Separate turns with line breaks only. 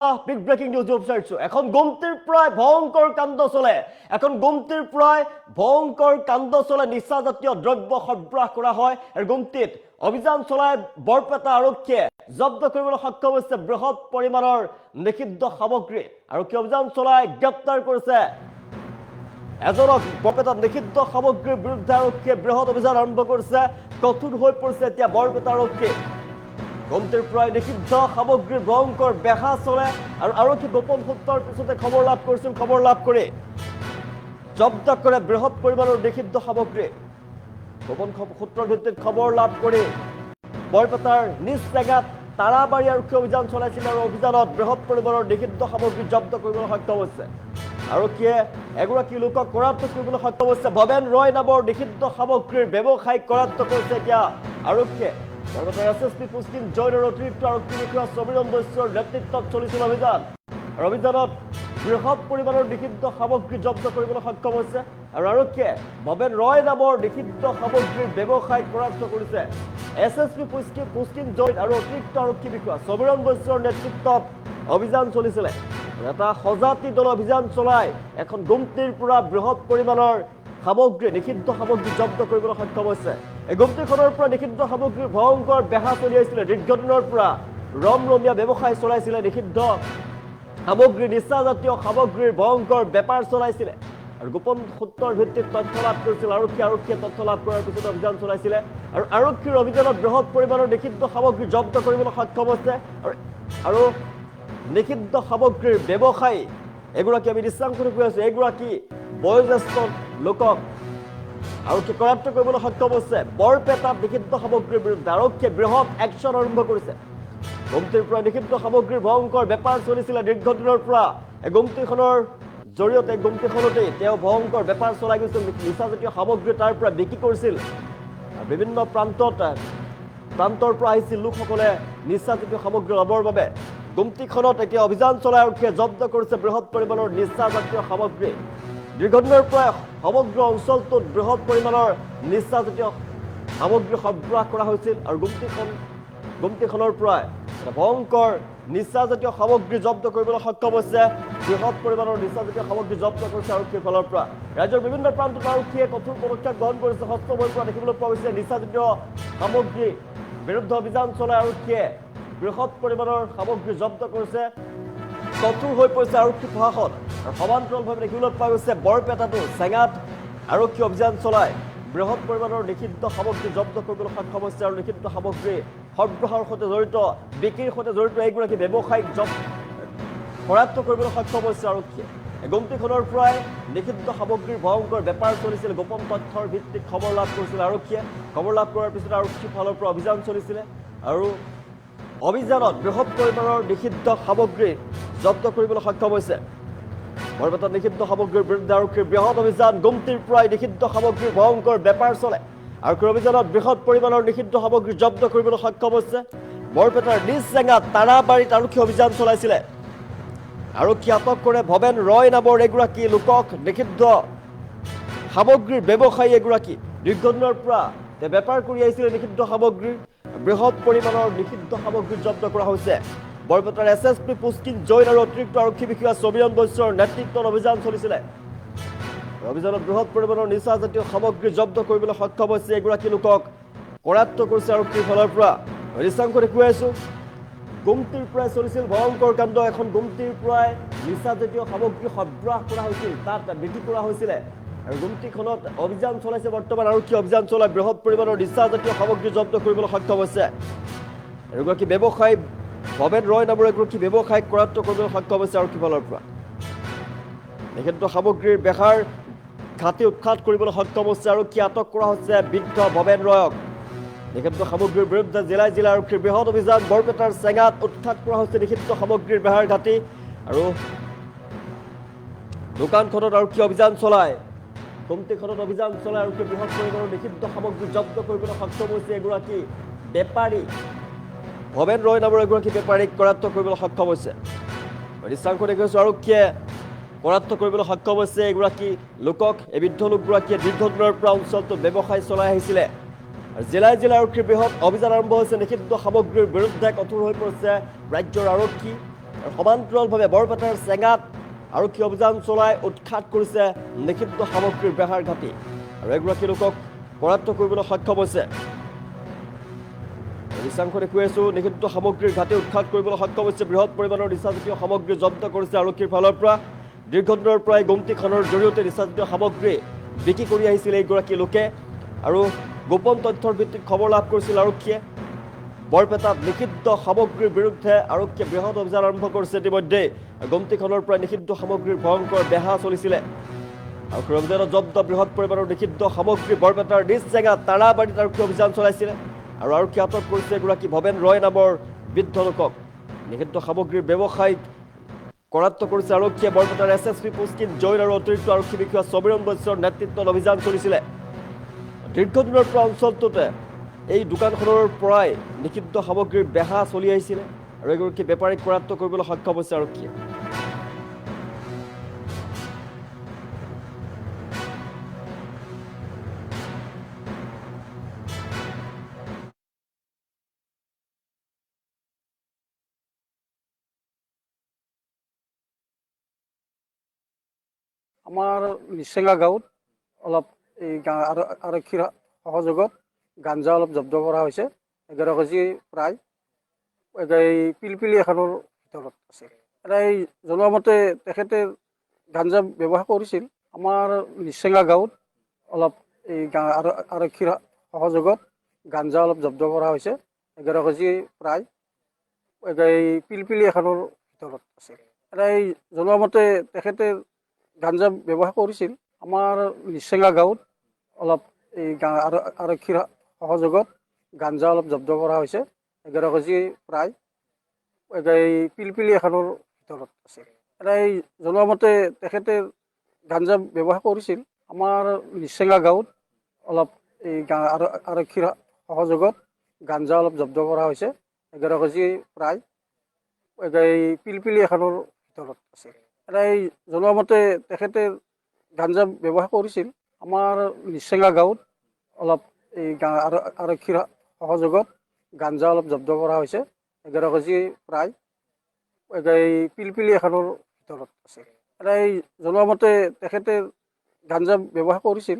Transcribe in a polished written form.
Big breaking news ওয়েবসাইটছো এখন গুমটির প্রায় ভয়ঙ্কর কাণ্ড চলে এখন গুমটির প্রায় ভয়ঙ্কর কাণ্ড চলে নিচা জাতীয় দ্রব্য সৰবৰাহ কৰা হয় আৰু গুমটিত অভিযান চলাই বৰপেটা আৰক্ষীয়ে জব্দ কৰিবলৈ সক্ষম হৈছে বৃহৎ পৰিমাণৰ নিষিদ্ধ সামগ্ৰী আৰু কি অভিযান চলাই গ্ৰেপ্তাৰ কৰিছে এজনক বৰপেটাত নিষিদ্ধ সামগ্ৰীৰ বিৰুদ্ধে আৰক্ষীয়ে বৃহৎ অভিযান আৰম্ভ কৰিছে কঠোৰ হৈ পৰিছে এতিয়া বৰপেটা আৰক্ষী গুমটিৰ প্ৰায় নিষিদ্ধ সামগ্ৰীৰ ভয়ঙ্কৰ বেহা চলে আৰু আৰক্ষী গোপন সূত্ৰৰ পিছতে খবৰ লাভ কৰি জব্দ কৰে বৃহৎ পৰিমাণৰ নিষিদ্ধ সামগ্ৰী গোপন সূত্ৰৰ ভিত্তিত খবৰ লাভ কৰি বৰপেটাৰ নিজ জেগাত তাৰাবাৰী আৰক্ষী অভিযান চলাইছিল আৰু অভিযানত বৃহৎ পৰিমাণৰ নিষিদ্ধ সামগ্ৰী জব্দ কৰিবলৈ সক্ষম হৈছে আৰক্ষীয়ে এগৰাকী লোকক কৰায়ত্ব কৰিবলৈ সক্ষম হৈছে ভৱেন ৰয় নামৰ নিষিদ্ধ সামগ্ৰীৰ ব্যৱসায়িক কৰায়ত্ব কৰিছে এতিয়া আৰক্ষীয়ে বৰপেটাৰ এছএছপি পুষ্টিন জয়নৰ অতিৰিক্ত আৰক্ষী বিষয়া সমীৰণ দস্যৰ নেতৃত্বত চলিছিল অভিযান আৰু অভিযানত বৃহৎ পৰিমাণৰ নিষিদ্ধ সামগ্ৰী জব্দ কৰিবলৈ সক্ষম হৈছে আৰু আৰক্ষীয়ে ভৱেন ৰয় নামৰ নিষিদ্ধ সামগ্ৰীৰ ব্যৱসায়িক কৰায়ত্ব কৰিছে এছএছপি পুষ্টিন জয় আৰু অতিৰিক্ত আৰক্ষী বিষয়া সমীৰণ দস্যৰ নেতৃত্বত অভিযান চলিছিল এটা সজাতি দল অভিযান চলাই এখন গুমটিৰ পৰা বৃহৎ পৰিমাণৰ সামগ্ৰী নিষিদ্ধ সামগ্ৰী জব্দ কৰিবলৈ সক্ষম হৈছে এই গুমটিখনৰ পৰা নিষিদ্ধ সামগ্ৰীৰ ভয়ঙ্কৰ বেহা চলি আহিছিলে দীৰ্ঘদিনৰ পৰা ৰমৰমীয়া ব্যৱসায় চলাইছিলে নিষিদ্ধ সামগ্ৰী নিচা জাতীয় সামগ্ৰীৰ ভয়ঙ্কৰ বেপাৰ চলাইছিলে আৰু গোপন সূত্ৰৰ ভিত্তিত তথ্য লাভ কৰিছিল আৰক্ষীয়ে তথ্য লাভ কৰাৰ পিছত অভিযান চলাইছিলে আৰু আৰক্ষীৰ অভিযানত বৃহৎ পৰিমাণৰ নিষিদ্ধ সামগ্ৰী জব্দ কৰিবলৈ সক্ষম হৈছে আৰু নিষিদ্ধ সামগ্ৰীৰ ব্যৱসায়ী এগৰাকী আমি দৃশ্যাংশ কৈ আছো এগৰাকী বয়োজ্যেষ্ঠ লোকক আৰক্ষী কৰায়ত্ব কৰিবলৈ সক্ষম হৈছে বৰপেটাত নিষিদ্ধ সামগ্ৰীৰ বিৰুদ্ধে আৰক্ষীয়ে বৃহৎ একশ্যন আৰম্ভ কৰিছে গুমটিৰ পৰা নিষিদ্ধ সামগ্ৰীৰ ভয়ঙ্কৰ বেপাৰ চলিছিলে দীৰ্ঘদিনৰ পৰা এই গুমটিখনৰ জৰিয়তে গুমটিখনতেই তেওঁ ভয়ঙ্কৰ বেপাৰ চলাই গৈছিল নিচাজাতীয় সামগ্ৰী তাৰ পৰা বিক্ৰী কৰিছিল বিভিন্ন প্ৰান্তৰ পৰা আহিছিল লোকসকলে নিচাজাতীয় সামগ্ৰী ল'বৰ বাবে গুমটিখনত এতিয়া অভিযান চলাই আৰক্ষীয়ে জব্দ কৰিছে বৃহৎ পৰিমাণৰ নিচাজাতীয় সামগ্ৰী দীৰ্ঘদিনৰ পৰা সমগ্ৰ অঞ্চলটোত বৃহৎ পৰিমাণৰ নিচাজাতীয় সামগ্ৰী সৰবৰাহ কৰা হৈছিল আৰু গুমটিখনৰ পৰা ভয়ঙ্কৰ নিচাজাতীয় সামগ্ৰী জব্দ কৰিবলৈ সক্ষম হৈছে বৃহৎ পৰিমাণৰ নিচাজাতীয় সামগ্ৰী জব্দ কৰিছে আৰক্ষীৰ ফালৰ পৰা ৰাজ্যৰ বিভিন্ন প্ৰান্তত আৰক্ষীয়ে কঠোৰ পদক্ষেপ গ্ৰহণ কৰিছে সষ্টম হৈ পৰা দেখিবলৈ পোৱা গৈছে নিচাজাতীয় সামগ্ৰীৰ বিৰুদ্ধে অভিযান চলাই আৰক্ষীয়ে বৃহৎ পৰিমাণৰ সামগ্ৰী জব্দ কৰিছে কঠোৰ হৈ পৰিছে আৰক্ষী প্ৰশাসন আৰু সমান্তৰালভাৱে দেখিবলৈ পোৱা গৈছে বৰপেটাতো চেঙাত আৰক্ষী অভিযান চলাই বৃহৎ পৰিমাণৰ নিষিদ্ধ সামগ্ৰী জব্দ কৰিবলৈ সক্ষম হৈছে আৰু নিষিদ্ধ সামগ্ৰী সৰবৰাহৰ সৈতে জড়িত বিক্ৰীৰ সৈতে জড়িত এগৰাকী ব্যৱসায়িক কৰায়ত্ব কৰিবলৈ সক্ষম হৈছে আৰক্ষীয়ে গুমটিখনৰ পৰাই নিষিদ্ধ সামগ্ৰীৰ ভয়ঙ্কৰ বেপাৰ চলিছিল গোপন তথ্যৰ ভিত্তিত খবৰ লাভ কৰিছিল আৰক্ষীয়ে খবৰ লাভ কৰাৰ পিছত আৰক্ষীৰ ফালৰ পৰা অভিযান চলিছিলে আৰু অভিযানত বৃহৎ পৰিমাণৰ নিষিদ্ধ সামগ্ৰী জব্দ কৰিবলৈ সক্ষম হৈছে বৰপেটাত নিষিদ্ধ সামগ্ৰীৰ বিৰুদ্ধে আৰক্ষীৰ বৃহৎ অভিযান গুমটিৰ পৰাই নিষিদ্ধ সামগ্ৰীৰ ভয়ঙ্কৰ বেপাৰ চলে আৰক্ষীৰ অভিযানত বৃহৎ পৰিমাণৰ নিষিদ্ধ সামগ্ৰী জব্দ কৰিবলৈ সক্ষম হৈছে বৰপেটাৰ নিজ জেগাত তাৰাবাৰীত আৰক্ষী অভিযান চলাইছিলে আৰক্ষী আটক কৰে ভৱেন ৰয় নামৰ এগৰাকী লোকক নিষিদ্ধ সামগ্ৰীৰ ব্যৱসায়ী এগৰাকী দীৰ্ঘদিনৰ পৰা তেওঁ বেপাৰ কৰি আহিছিলে নিষিদ্ধ সামগ্ৰীৰ বৃহৎ পৰিমাণৰ নিষিদ্ধ সামগ্ৰী জব্দ কৰা হৈছে বৰপেটাৰ এছএছপি পুষ্টিন জয় আৰু অতিৰিক্ত আৰক্ষী বিষয়া সমীৰণ দস্যৰ নেতৃত্বত অভিযান চলিছিলে অভিযানত বৃহৎ পৰিমাণৰ নিচাজাতীয় সামগ্ৰী জব্দ কৰিবলৈ সক্ষম হৈছে এগৰাকী লোকক কৰায়ত্ব কৰিছে আৰক্ষীৰ ফালৰ পৰা দৃশ্যাংশ দেখুৱাই আছো গুমটিৰ পৰাই চলিছিল ভয়ঙ্কৰ কাণ্ড এখন গুমটিৰ পৰাই নিচাজাতীয় সামগ্ৰী সৰবৰাহ কৰা হৈছিল তাত বিক্ৰী কৰা হৈছিলে আৰু গুমটিখনত অভিযান চলাইছে বৰ্তমান আৰক্ষী অভিযান চলাই বৃহৎ পৰিমাণৰ নিচাজাতীয় সামগ্ৰী জব্দ কৰিবলৈ সক্ষম হৈছে এগৰাকী ব্যৱসায়ী ভৱেন ৰয় নামৰ এগৰাকী ব্যৱসায়িক কৰায়ত্ব কৰিবলৈ সক্ষম হৈছে আৰক্ষীৰ ফালৰ পৰা নিষিদ্ধ সামগ্ৰীৰ বেহাৰ ঘাটি উৎখাত কৰিবলৈ সক্ষম হৈছে আৰক্ষী আটক কৰা হৈছে বৃদ্ধ ভৱেন ৰয়ক নিষিদ্ধ সামগ্ৰীৰ বিৰুদ্ধে জিলাই আৰক্ষীৰ বৃহৎ অভিযান বৰপেটাৰ চেঙাত উৎখাত কৰা হৈছে নিষিদ্ধ সামগ্ৰীৰ বেহাৰ ঘাটি আৰু দোকানখনত আৰক্ষী অভিযান চলাই গুমটিখনত অভিযান চলাই আৰক্ষী বৃহৎ পৰিমাণৰ নিষিদ্ধ সামগ্ৰী জব্দ কৰিবলৈ সক্ষম হৈছে এগৰাকী বেপাৰী ভৱেন ৰয় নামৰ এগৰাকী বেপাৰীক কৰায়ত্ব কৰিবলৈ সক্ষম হৈছে দৃশ্যাংশ দেখুৱাইছো আৰক্ষীয়ে কৰায়ত্ব কৰিবলৈ সক্ষম হৈছে এগৰাকী লোকক এই বৃদ্ধ লোকগৰাকীয়ে দীৰ্ঘদিনৰ পৰা অঞ্চলটোত ব্যৱসায় চলাই আহিছিলে জিলাই আৰক্ষীৰ বৃহৎ অভিযান আৰম্ভ হৈছে নিষিদ্ধ সামগ্ৰীৰ বিৰুদ্ধে কঠোৰ হৈ পৰিছে ৰাজ্যৰ আৰক্ষী আৰু সমান্তৰালভাৱে বৰপেটাৰ চেঙাত আৰক্ষী অভিযান চলাই উৎখাত কৰিছে নিষিদ্ধ সামগ্ৰীৰ বেহাৰ ঘাটি আৰু এগৰাকী লোকক কৰায়ত্ব কৰিবলৈ সক্ষম হৈছে। দৃশ্যাংশ দেখুৱাই আছো, নিষিদ্ধ সামগ্ৰীৰ ঘাটি উৎখাত কৰিবলৈ সক্ষম হৈছে। বৃহৎ পৰিমাণৰ নিচাজাতীয় সামগ্ৰী জব্দ কৰিছে আৰক্ষীৰ ফালৰ পৰা। দীৰ্ঘদিনৰ পৰাই গোমতীখনৰ জৰিয়তে নিচাজাতীয় সামগ্ৰী বিক্ৰী কৰি আহিছিল এইগৰাকী লোকে আৰু গোপন তথ্যৰ ভিত্তিত খবৰ লাভ কৰিছিল আৰক্ষীয়ে। বৰপেটাত নিষিদ্ধ সামগ্ৰীৰ বিৰুদ্ধে আৰক্ষীয়ে বৃহৎ অভিযান আৰম্ভ কৰিছে। ইতিমধ্যে গোমতীখনৰ পৰা নিষিদ্ধ সামগ্ৰীৰ ভয়ংকৰ বেহা চলিছিলে। আৰক্ষীৰ অভিযানত জব্দ বৃহৎ পৰিমাণৰ নিষিদ্ধ সামগ্ৰী বৰপেটাৰ নিজ জেগা তাৰাবাৰীত আৰক্ষী অভিযান চলাইছিলে আৰু আৰক্ষীয়ে আটক কৰিছে এগৰাকী ভৱেন ৰয় নামৰ বৃদ্ধ লোকক। নিষিদ্ধ সামগ্ৰীৰ ব্যৱসায়িক কৰায়ত্ব কৰিছে আৰক্ষীয়ে। বৰপেটাৰ SSP পুষ্কিন জৈন আৰু অতিৰিক্ত আৰক্ষী বিষয়া সমীৰণ বৈশ্যৰ নেতৃত্বত অভিযান চলিছিলে। দীৰ্ঘদিনৰ পৰা অঞ্চলটোতে এই দোকানখনৰ পৰাই নিষিদ্ধ সামগ্ৰীৰ বেহা চলি আহিছিলে আৰু এগৰাকী বেপাৰীক কৰায়ত্ব কৰিবলৈ সক্ষম হৈছে আৰক্ষীয়ে।
আমাৰ নিচেঙা গাঁৱত অলপ এই আৰক্ষীৰ সহযোগত গাঞ্জা অলপ জব্দ কৰা হৈছে। 11 কেজি প্ৰায় এই পিলপিলি এখনৰ ভিতৰত আছে। এই জনোৱা মতে তেখেতে গাঞ্জা ব্যৱহাৰ কৰিছিল। আমাৰ নিচেঙা গাঁৱত অলপ এই আৰক্ষীৰ সহযোগত গাঞ্জা অলপ জব্দ কৰা হৈছে। 11 কেজি প্ৰায় এই পিলপিলি এখনৰ ভিতৰত আছে। এই জনোৱা মতে তেখেতে গাঞ্জা ব্যৱহাৰ কৰিছিল। আমাৰ নিচেঙা গাঁৱত অলপ এই আৰক্ষীৰ সহযোগত গাঞ্জা অলপ জব্দ কৰা হৈছে। 11 কেজি প্ৰায় এই পিলপিলি এখনৰ ভিতৰত আছে। এই জনোৱা মতে তেখেতে গাঞ্জা ব্যৱহাৰ কৰিছিল। আমাৰ নিচেঙা গাঁৱত অলপ এই আৰক্ষীৰ সহযোগত গাঞ্জা অলপ জব্দ কৰা হৈছে। 11 কেজি প্ৰায় এই পিলপিলি এখনৰ ভিতৰত আছে। এই জনোৱা মতে তেখেতে গাঞ্জা ব্যৱহাৰ কৰিছিল। আমাৰ নিচেঙা গাঁৱত অলপ এই আৰক্ষীৰ সহযোগত গাঞ্জা অলপ জব্দ কৰা হৈছে। 11 কেজি প্ৰায় এই পিলপিলি এখনৰ ভিতৰত আছে। এই জনোৱা মতে তেখেতে গাঞ্জা ব্যৱহাৰ কৰিছিল।